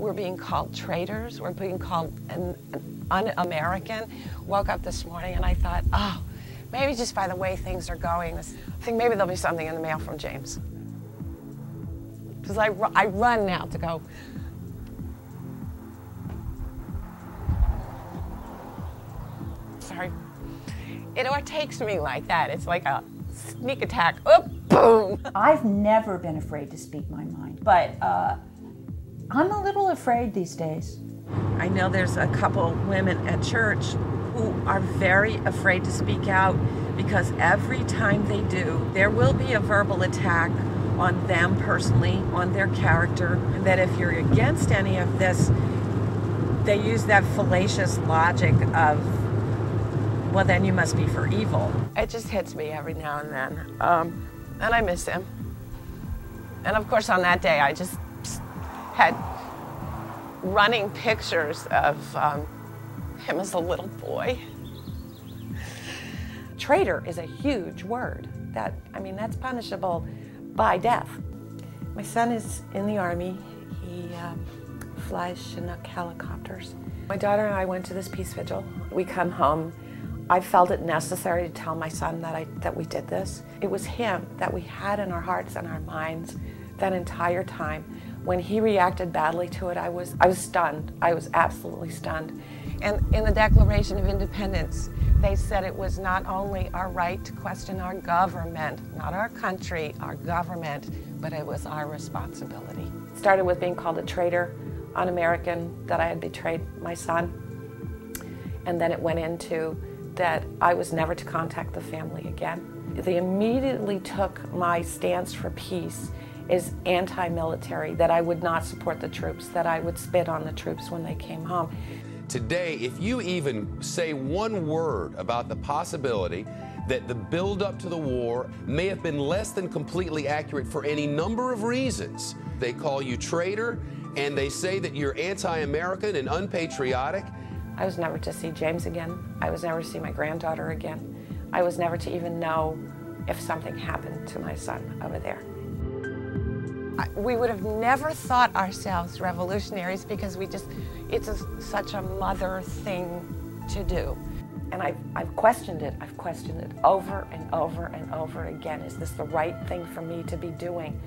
we're being called traitors, we're being called an un-American. Woke up this morning and I thought, oh, maybe just by the way things are going, I think maybe there'll be something in the mail from James. Because I run now to go. Sorry. It overtakes me like that. It's like a sneak attack. Oh, boom! I've never been afraid to speak my mind, but I'm a little afraid these days. I know there's a couple women at church who are very afraid to speak out because every time they do, there will be a verbal attack on them personally, on their character, and that if you're against any of this, they use that fallacious logic of, well, then you must be for evil. It just hits me every now and then, and I miss him. And of course, on that day, I just had running pictures of him as a little boy. Traitor is a huge word. That's punishable by death. My son is in the Army. He flies Chinook helicopters. My daughter and I went to this peace vigil. We come home. I felt it necessary to tell my son that we did this. It was him that we had in our hearts and our minds that entire time. When he reacted badly to it, I was stunned. I was absolutely stunned. And in the Declaration of Independence, they said it was not only our right to question our government, not our country, our government, but it was our responsibility. It started with being called a traitor, un-American, that I had betrayed my son. And then it went into that I was never to contact the family again. They immediately took my stance for peace is anti-military, that I would not support the troops, that I would spit on the troops when they came home. Today, if you even say one word about the possibility that the build-up to the war may have been less than completely accurate for any number of reasons, they call you traitor, and they say that you're anti-American and unpatriotic. I was never to see James again. I was never to see my granddaughter again. I was never to even know if something happened to my son over there. We would have never thought ourselves revolutionaries because it's such a mother thing to do. And I've questioned it. I've questioned it over and over and over again. Is this the right thing for me to be doing,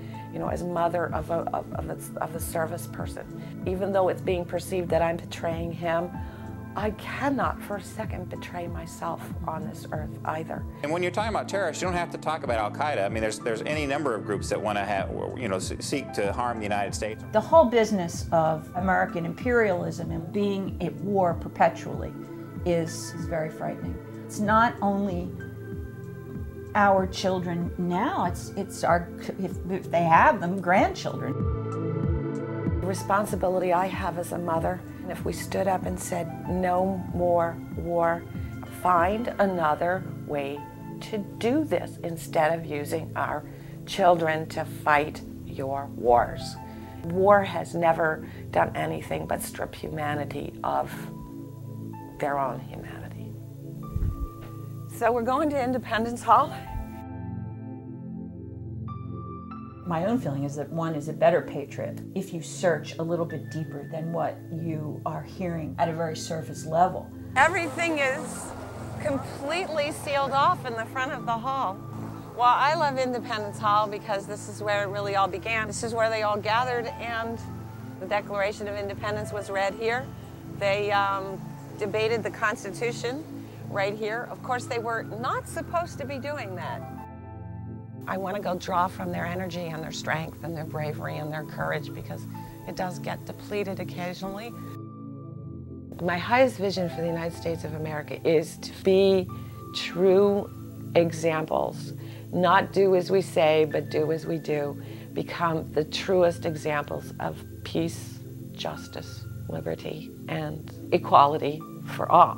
as mother of a service person? Even though it's being perceived that I'm betraying him, I cannot for a second betray myself on this earth either. And when you're talking about terrorists, you don't have to talk about Al-Qaeda. I mean, there's any number of groups that want to seek to harm the United States. The whole business of American imperialism and being at war perpetually is very frightening. It's not only our children now, it's our, if they have them, grandchildren. The responsibility I have as a mother, if we stood up and said, no more war, find another way to do this instead of using our children to fight your wars. War has never done anything but strip humanity of their own humanity. So we're going to Independence Hall. My own feeling is that one is a better patriot if you search a little bit deeper than what you are hearing at a very surface level. Everything is completely sealed off in the front of the hall. Well, I love Independence Hall because this is where it really all began. This is where they all gathered and the Declaration of Independence was read here. They debated the Constitution right here. Of course, they were not supposed to be doing that. I want to go draw from their energy and their strength and their bravery and their courage because it does get depleted occasionally. My highest vision for the United States of America is to be true examples. Not do as we say, but do as we do. Become the truest examples of peace, justice, liberty, and equality for all.